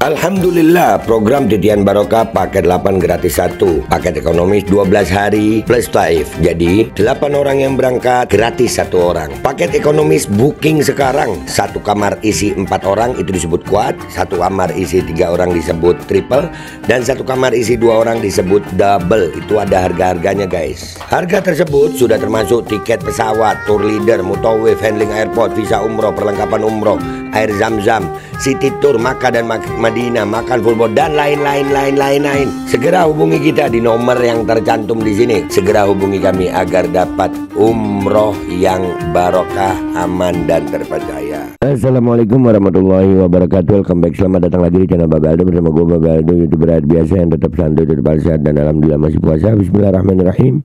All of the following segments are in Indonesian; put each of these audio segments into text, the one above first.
Alhamdulillah, program Titian Barokah paket 8 gratis 1, paket ekonomis 12 hari plus taif. Jadi 8 orang yang berangkat gratis 1 orang. Paket ekonomis booking sekarang, 1 kamar isi 4 orang itu disebut quad, 1 kamar isi 3 orang disebut triple, dan 1 kamar isi 2 orang disebut double. Itu ada harga-harganya guys. Harga tersebut sudah termasuk tiket pesawat, tour leader, mutawif, handling airport, visa umroh, perlengkapan umroh, air zam-zam, city tour, Makkah dan Madinah, makan full board, dan lain-lain. Segera hubungi kita di nomor yang tercantum di sini. Segera hubungi kami agar dapat umroh yang barokah, aman dan terpercaya. Assalamualaikum warahmatullahi wabarakatuh. Welcome back, selamat datang lagi di channel Bapak Aldo bersama gue Bapak Aldo, YouTuber biasa yang tetap santai, tetap sehat, dan alhamdulillah masih puasa. Bismillahirrahmanirrahim.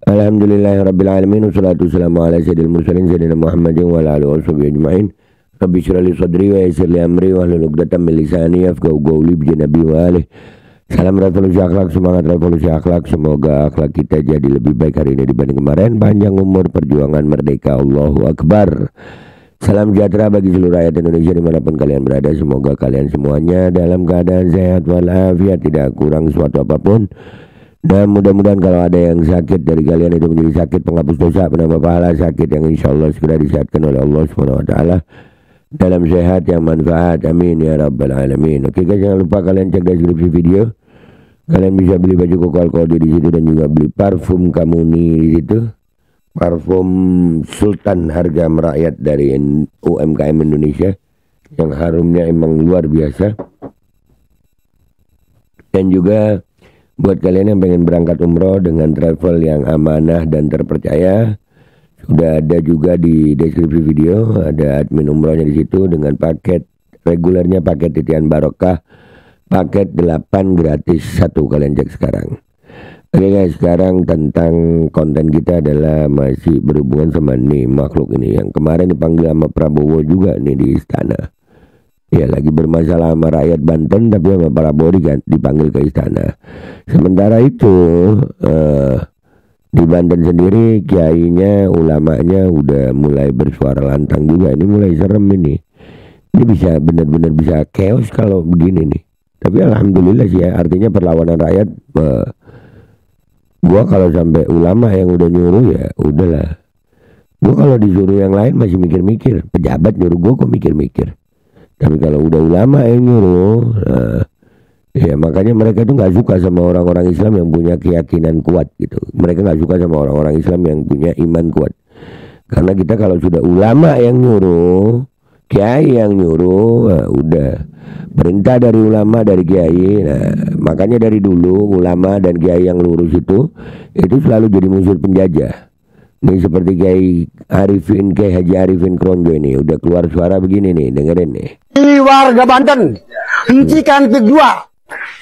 Alhamdulillahirrabbilalamin. Wassalatu wassalamu ala sayyidil mursalin sayyidina Muhammadin wa ala alihi washabihi ajma'in. Rabbi syrah li sadri wa yassir li amri wa hlul 'uqdatam min lisani yafqahu qawli bi nabi wa alihi. Salam revolusi akhlak, semangat revolusi akhlak. Semoga akhlak kita jadi lebih baik hari ini dibanding kemarin. Panjang umur, perjuangan merdeka. Allahu Akbar. Salam sejahtera bagi seluruh rakyat Indonesia dimanapun kalian berada. Semoga kalian semuanya dalam keadaan sehat walafiat, tidak kurang suatu apapun. Dan mudah-mudahan kalau ada yang sakit dari kalian itu menjadi sakit penghapus dosa, penambah pahala, sakit yang insya Allah segera disehatkan oleh Allah SWT dalam sehat yang manfaat, amin ya rabbal alamin. Oke guys, jangan lupa kalian cek deskripsi video. Kalian bisa beli baju kokal kode di situ dan juga beli parfum Kamuni di situ. Parfum Sultan harga merakyat dari UMKM Indonesia yang harumnya emang luar biasa. Dan juga buat kalian yang pengen berangkat umroh dengan travel yang amanah dan terpercaya, sudah ada juga di deskripsi video, ada admin umrohnya di situ dengan paket regulernya, paket Titian Barokah, paket 8 gratis 1. Kalian cek sekarang. Oke guys, sekarang tentang konten kita adalah masih berhubungan sama nih makhluk ini yang kemarin dipanggil sama Prabowo juga nih di istana. Ya, lagi bermasalah sama rakyat Banten, tapi sama Prabowo dipanggil ke istana. Sementara itu di Banten sendiri kiainya, ulamanya udah mulai bersuara lantang juga. Ini mulai serem ini. Ini bisa benar-benar bisa chaos kalau begini nih. Tapi alhamdulillah sih ya, artinya perlawanan rakyat. Gua kalau sampai ulama yang udah nyuruh ya udahlah. Gua kalau disuruh yang lain masih mikir-mikir. Pejabat nyuruh gua kok mikir-mikir. Tapi kalau udah ulama yang nyuruh, ya makanya mereka tuh nggak suka sama orang-orang Islam yang punya keyakinan kuat gitu. Mereka nggak suka sama orang-orang Islam yang punya iman kuat. Karena kita kalau sudah ulama yang nyuruh, kiai yang nyuruh, nah, udah perintah dari ulama, dari kiai. Nah, makanya dari dulu ulama dan kiai yang lurus itu selalu jadi musuh penjajah. Ini seperti Kiai Haji Arifin Kronjo ini udah keluar suara begini nih, dengerin nih. Warga Banten, hentikan pik 2.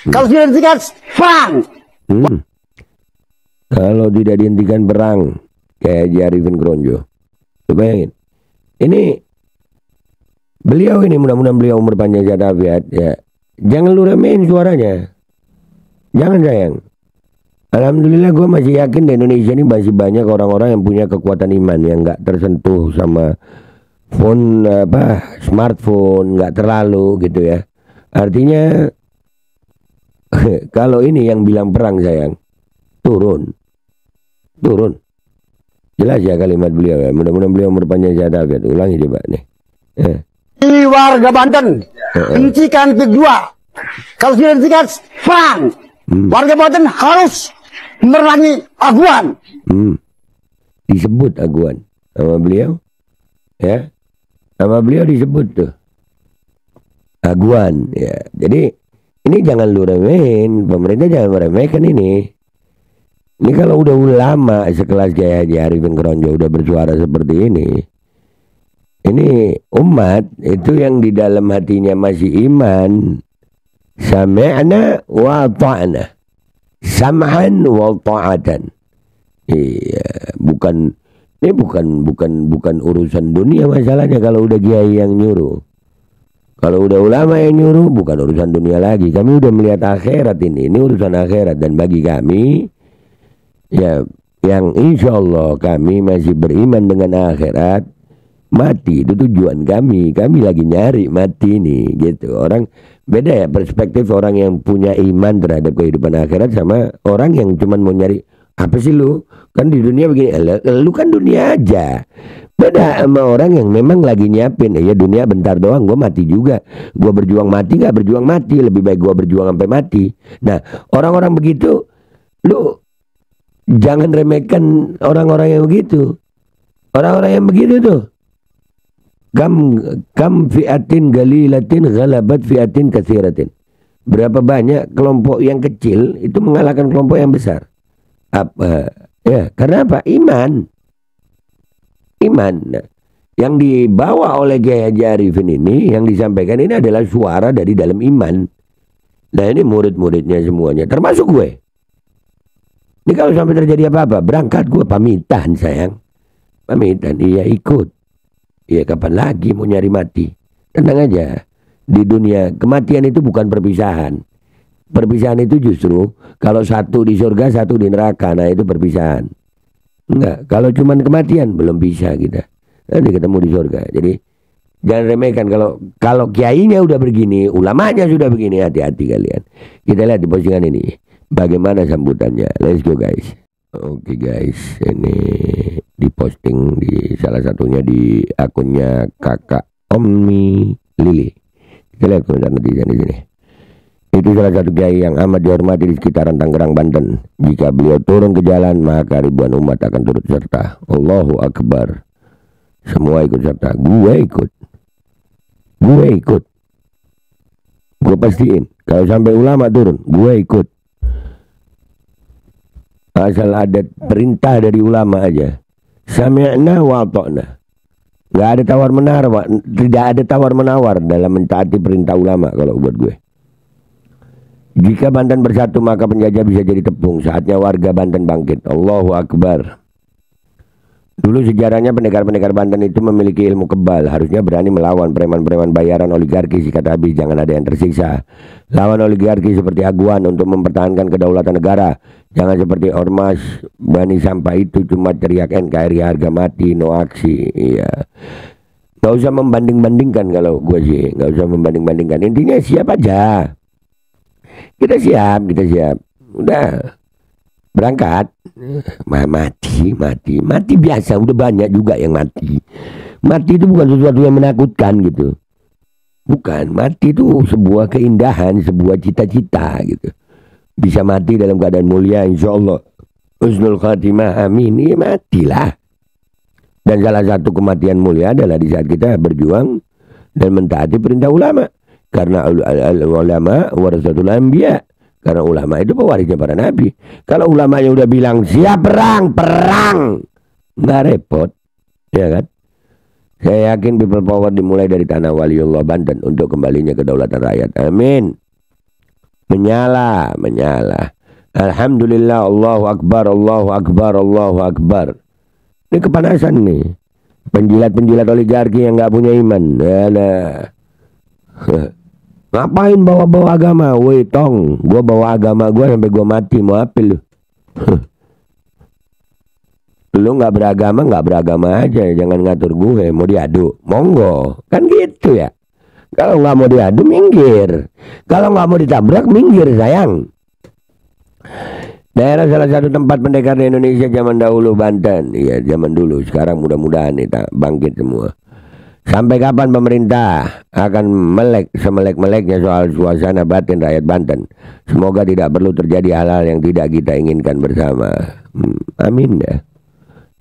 Kalau tidak dihentikan, perang. Kalau tidak dihentikan perang, kayak Haji Arifin Kronjo. Bayangin, ini beliau ini mudah-mudahan beliau umur panjang sehat afiat ya. Jangan lu remehin suaranya, jangan sayang. Alhamdulillah gue masih yakin di Indonesia ini masih banyak orang-orang yang punya kekuatan iman yang nggak tersentuh sama phone smartphone, nggak terlalu gitu ya. Artinya kalau ini yang bilang perang sayang, turun. Jelas ya kalimat beliau ya. Mudah-mudahan beliau umur panjang sehat afiat. Ulangi coba nih. Warga Banten, hentikan pik 2. Kalau tidak dihentikan, perang. Warga Banten harus merangi Aguan. Disebut Aguan sama beliau ya, sama beliau disebut tuh Aguan ya. Jadi ini jangan lu remehin, pemerintah jangan meremehkan ini. Ini kalau udah ulama sekelas kayak Haji Arifin Kronjo udah bersuara seperti ini umat itu yang di dalam hatinya masih iman, sami'na wa ta'na, sam'an wa ta'atan. Iya, bukan urusan dunia masalahnya kalau udah kiai yang nyuruh. Kalau udah ulama yang nyuruh bukan urusan dunia lagi. Kami udah melihat akhirat ini urusan akhirat, dan bagi kami ya yang insya Allah kami masih beriman dengan akhirat, Mati itu tujuan kami. Kami lagi nyari mati nih gitu. Orang beda ya perspektif orang yang punya iman terhadap kehidupan akhirat sama orang yang cuman mau nyari apa sih lu? Kan di dunia begini, lu kan dunia aja. Beda sama orang yang memang lagi nyiapin, ya dunia bentar doang, gue mati juga. Gue berjuang mati gak berjuang mati, lebih baik gue berjuang sampai mati. Nah orang-orang begitu, lu jangan remehkan orang-orang yang begitu. Orang-orang yang begitu tuh, kam fiatin galilatin ghalabat fiatin katsiratin. Berapa banyak kelompok yang kecil itu mengalahkan kelompok yang besar. Apa? Ya, karena apa? Iman. Nah, yang dibawa oleh Kiai Haji Arifin ini, yang disampaikan ini adalah suara dari dalam iman. Nah ini murid-muridnya semuanya, termasuk gue. Ini kalau sampai terjadi apa-apa, berangkat gue pamitan sayang. Pamitan, iya ikut. Iya kapan lagi mau nyari mati. Tenang aja, di dunia kematian itu bukan perpisahan. Perpisahan itu justru kalau satu di surga, satu di neraka. Nah itu perpisahan. Enggak, kalau cuman kematian belum bisa kita. Nanti ketemu di surga. Jadi jangan remehkan kalau kiainya udah begini, ulamanya sudah begini, hati-hati kalian. Kita lihat di postingan ini bagaimana sambutannya. Let's go guys. Oke guys, ini diposting di salah satunya di akunnya kakak Omni Lili. Kita lihat komentar netizen di sini. Itu salah satu kiai yang amat dihormati di sekitaran Tangerang, Banten. Jika beliau turun ke jalan, maka ribuan umat akan turut serta. Allahu Akbar. Semua ikut serta. Gue ikut. Gue pastiin. Kalau sampai ulama turun, gue ikut. Asal ada perintah dari ulama aja. Sami'na wa ata'na. Gak ada tawar menawar. Tidak ada tawar menawar dalam mentaati perintah ulama kalau buat gue. Jika Banten bersatu maka penjajah bisa jadi tepung. Saatnya warga Banten bangkit. Allahu Akbar. Dulu sejarahnya pendekar-pendekar Banten itu memiliki ilmu kebal. Harusnya berani melawan preman-preman bayaran oligarki. Sikat habis, jangan ada yang tersiksa. Lawan oligarki seperti Aguan untuk mempertahankan kedaulatan negara. Jangan seperti ormas Bani sampah itu cuma teriak NKRI harga mati, no aksi. Iya. Gak usah membanding-bandingkan kalau gue sih. Gak usah membanding-bandingkan. Intinya siap aja. Kita siap. Udah berangkat. Mati biasa. Udah banyak juga yang mati. Mati itu bukan sesuatu yang menakutkan gitu. Bukan. Mati itu sebuah keindahan, sebuah cita-cita gitu. Bisa mati dalam keadaan mulia, insya Allah husnul khatimah, amin. Ya matilah. Dan salah satu kematian mulia adalah di saat kita berjuang dan mentaati perintah ulama. Karena ulama warasatul anbiya. Karena ulama itu pewarisnya para nabi. Kalau ulamanya udah bilang siap perang, nggak repot, ya kan? Saya yakin people power dimulai dari tanah Waliullah Banten untuk kembalinya kedaulatan rakyat. Amin. Menyala. Alhamdulillah, Allahu Akbar. Ini kepanasan nih. Penjilat oligarki yang nggak punya iman. Ngapain bawa agama? Woi tong, gue bawa agama gue sampai gue mati, mau apa lu? Lu nggak beragama aja, jangan ngatur gue. Mau diadu, monggo, kan gitu ya. Kalau nggak mau diadu, minggir. Kalau nggak mau ditabrak, minggir sayang. Daerah salah satu tempat pendekar di Indonesia zaman dahulu Banten. Iya zaman dulu, sekarang mudah-mudahan nih bangkit semua. Sampai kapan pemerintah akan semelek-meleknya soal suasana batin rakyat Banten? Semoga tidak perlu terjadi hal-hal yang tidak kita inginkan bersama. Amin ya.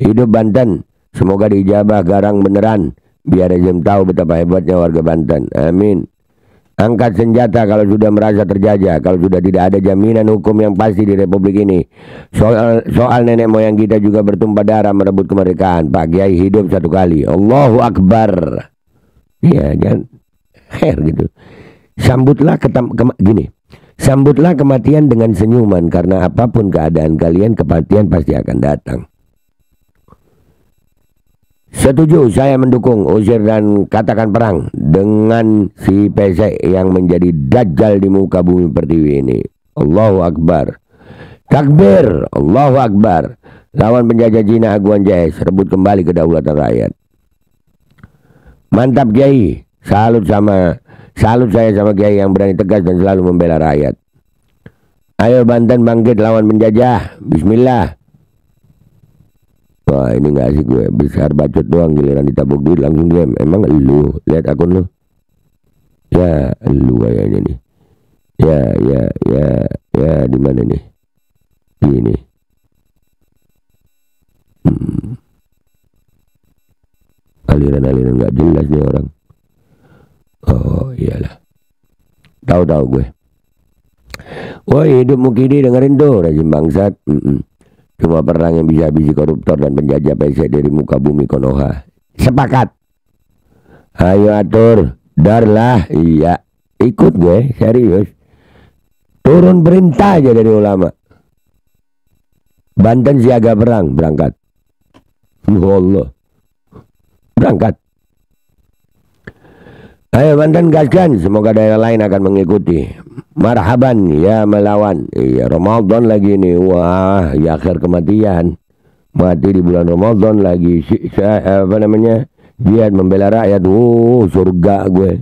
Hidup Banten, semoga diijabah garang beneran. Biar rezim tahu betapa hebatnya warga Banten. Amin. Angkat senjata kalau sudah merasa terjajah, kalau sudah tidak ada jaminan hukum yang pasti di Republik ini. Soal nenek moyang kita juga bertumpah darah merebut kemerdekaan. Pak Kiai hidup satu kali. Allahu Akbar. Iya kan? Gitu. Sambutlah kematian dengan senyuman, karena apapun keadaan kalian, kematian pasti akan datang. Setuju, saya mendukung usir dan katakan perang dengan si pesek yang menjadi dajjal di muka bumi pertiwi ini. Allahu Akbar. Takbir, Allahu Akbar. Lawan penjajah Cina Aguan Jais, rebut kembali kedaulatan rakyat. Mantap Kiai. Salut saya sama Kiai yang berani tegas dan selalu membela rakyat. Ayo Banten bangkit lawan penjajah. Bismillah. Wah ini gak asik gue. Besar bacot doang, giliran ditabuk duit langsung diam. Emang lu lihat akun lu? Ya lu kayaknya nih. Ya di mana nih? Ini. Aliran-aliran gak jelas nih orang. Oh iyalah. Tahu gue. Woi hidup Mukidi dengerin tuh rajin bangsat. Cuma perang yang bisa habisi koruptor dan penjajah pesek dari muka bumi Konoha. Sepakat. Ayo atur. Darlah. Iya. Ikut gue serius. Turun perintah aja dari ulama. Banten siaga perang. Berangkat. Allah. Berangkat. Ayo Banten gaskan. Semoga daerah lain akan mengikuti. Marhaban ya melawan. Iya Ramadan lagi nih. Wah ya akhir kematian. Mati di bulan Ramadan lagi. Jihad membela rakyat. Surga gue.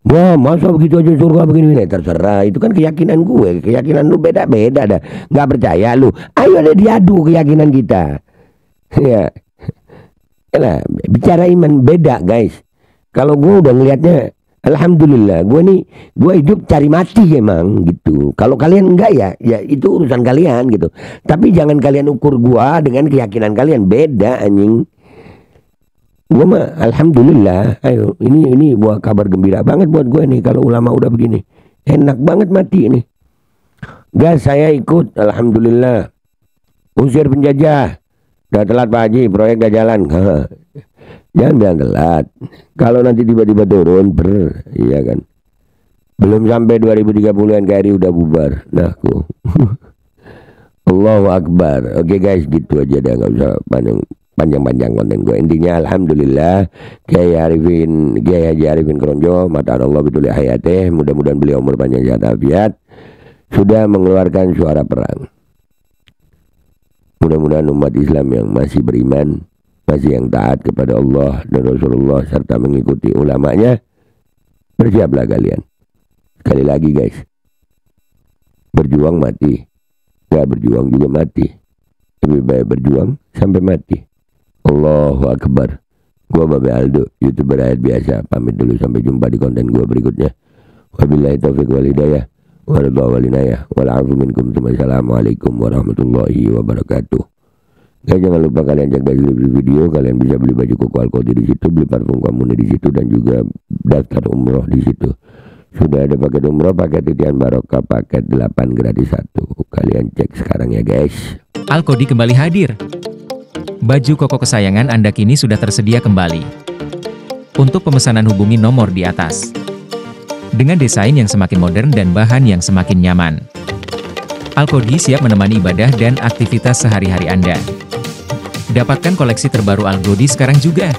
Wah masa begitu aja surga begini. Terserah. Itu kan keyakinan gue. Keyakinan lu beda-beda dah. Gak percaya lu. Ayo deh diadu keyakinan kita. Ya. Nah, bicara iman beda guys. Kalau gue udah ngelihatnya, alhamdulillah, gue hidup cari mati emang gitu. Kalau kalian enggak ya itu urusan kalian gitu. Tapi jangan kalian ukur gue dengan keyakinan kalian, beda anjing. Gue mah alhamdulillah, ayo ini buah kabar gembira banget buat gue nih kalau ulama udah begini. Enak banget mati ini. Gas saya ikut, alhamdulillah. Usir penjajah. Udah telat Pak Haji, proyek gak jalan. Jangan bilang telat. Kalau nanti tiba-tiba turun, iya kan. Belum sampai 2030 NKRI udah bubar. Nah, Allahu Akbar. Oke guys, gitu aja dah, nggak usah panjang-panjang konten gue. Intinya alhamdulillah Kiai Haji Arifin Kronjo, mata Allah betul hayateh. Mudah-mudahan beliau umur panjang sehat afiat. Sudah mengeluarkan suara perang. Mudah-mudahan umat Islam yang masih beriman, masih yang taat kepada Allah dan Rasulullah serta mengikuti ulamanya, bersiaplah kalian. Sekali lagi guys, berjuang mati, gak berjuang juga mati. Lebih baik berjuang sampai mati. Allahu Akbar. Gua Babe Aldo, YouTuber rakyat biasa. Pamit dulu, sampai jumpa di konten gua berikutnya. Wabillahi taufiq wal hidayah. Wassalamualaikum warahmatullahi wabarakatuh. Guys, jangan lupa kalian cek deskripsi video. Kalian bisa beli baju koko alkoti di situ, beli parfum kamu di situ, dan juga daftar umroh di situ. Sudah ada paket umroh, paket titian barokah, paket 8 gratis 1. Kalian cek sekarang ya guys. Alkodi kembali hadir. Baju koko kesayangan Anda kini sudah tersedia kembali. Untuk pemesanan hubungi nomor di atas. Dengan desain yang semakin modern dan bahan yang semakin nyaman. Alkodi siap menemani ibadah dan aktivitas sehari-hari Anda. Dapatkan koleksi terbaru Alkodi sekarang juga.